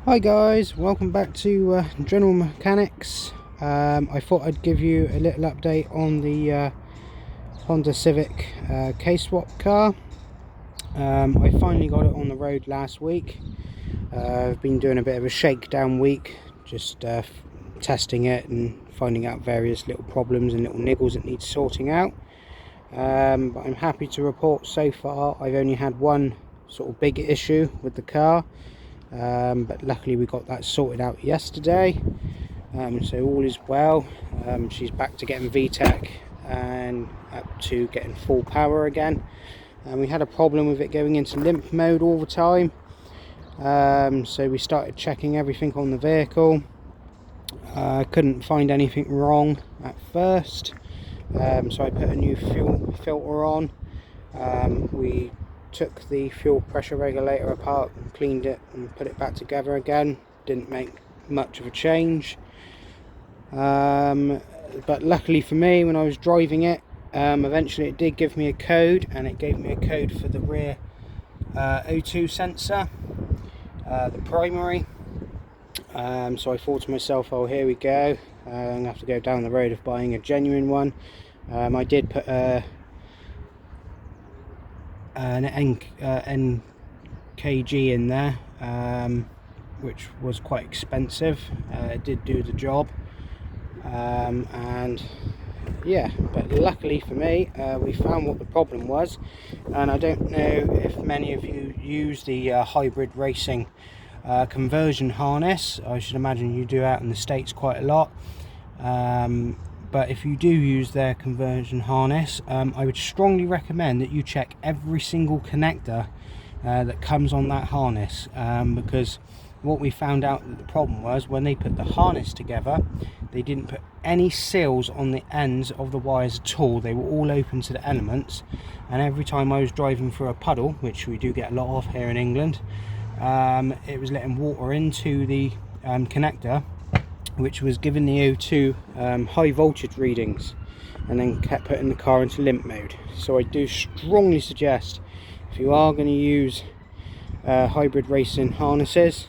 Hi guys, welcome back to General Mechanics. I thought I'd give you a little update on the Honda Civic K-Swap car. I finally got it on the road last week. I've been doing a bit of a shakedown week, just testing it and finding out various little problems and little niggles that need sorting out. But I'm happy to report so far I've only had one sort of big issue with the car. But luckily we got that sorted out yesterday, so all is well. She's back to getting VTEC and up to getting full power again. We had a problem with it going into limp mode all the time, so we started checking everything on the vehicle. Couldn't find anything wrong at first, so I put a new fuel filter on. We took the fuel pressure regulator apart and cleaned it and put it back together again. Didn't make much of a change, but luckily for me, when I was driving it, eventually it did give me a code, and it gave me a code for the rear O2 sensor, the primary. So I thought to myself, oh, here we go, I'm gonna have to go down the road of buying a genuine one. I did put an NKG in there, which was quite expensive. It did do the job, and yeah, but luckily for me, we found what the problem was. And I don't know if many of you use the hybrid racing conversion harness. I should imagine you do out in the States quite a lot. But if you do use their conversion harness, I would strongly recommend that you check every single connector that comes on that harness, because what we found out that the problem was, when they put the harness together, they didn't put any seals on the ends of the wires at all. They were all open to the elements, and every time I was driving through a puddle, which we do get a lot of here in England, it was letting water into the connector, which was giving the O2 high voltage readings, and then kept putting the car into limp mode. So I do strongly suggest, if you are going to use hybrid racing harnesses,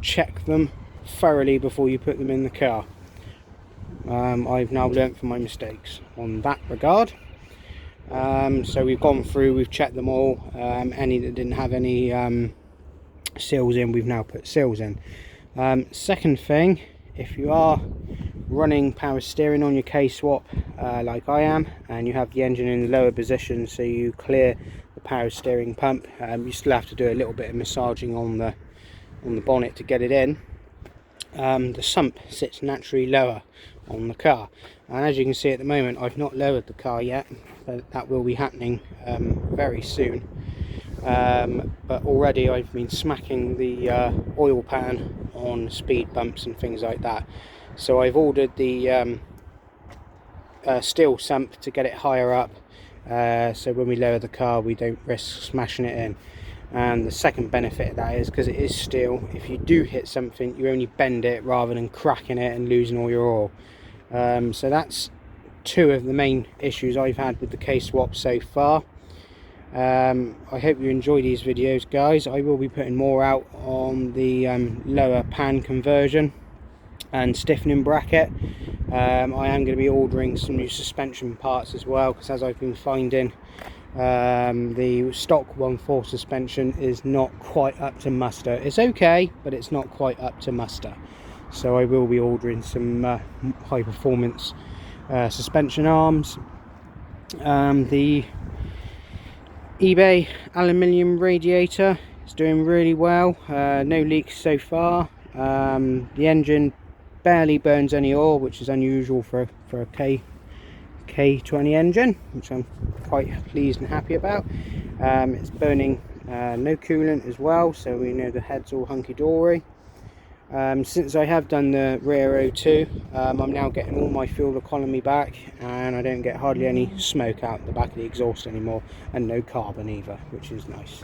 check them thoroughly before you put them in the car. I've now learnt from my mistakes on that regard. So we've gone through, we've checked them all. Any that didn't have any seals in, we've now put seals in. Second thing, if you are running power steering on your K-Swap like I am, and you have the engine in the lower position, so you clear the power steering pump, you still have to do a little bit of massaging on the bonnet to get it in. The sump sits naturally lower on the car, and as you can see at the moment, I've not lowered the car yet, but that will be happening very soon. But already I've been smacking the oil pan on speed bumps and things like that. So I've ordered the steel sump to get it higher up, so when we lower the car we don't risk smashing it in. And the second benefit of that is, because it is steel, if you do hit something, you only bend it rather than cracking it and losing all your oil. So that's two of the main issues I've had with the K-Swap so far. I hope you enjoy these videos, guys. I will be putting more out on the lower pan conversion and stiffening bracket. I am going to be ordering some new suspension parts as well, because as I've been finding, the stock 1.4 suspension is not quite up to muster. It's okay, but it's not quite up to muster. So I will be ordering some high performance suspension arms. The eBay aluminium radiator is doing really well, no leaks so far. The engine barely burns any oil, which is unusual for a K20 engine, which I'm quite pleased and happy about. It's burning no coolant as well, so we know the head's all hunky-dory. Since I have done the rear O2, I'm now getting all my fuel economy back, and I don't get hardly any smoke out the back of the exhaust anymore, and no carbon either, which is nice.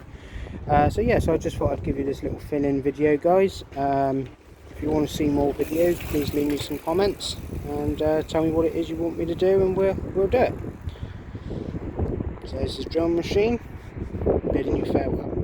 So yeah, so I just thought I'd give you this little fill-in video, guys. If you want to see more videos, please leave me some comments and tell me what it is you want me to do, and we'll do it. So this is Drum Machine bidding you farewell.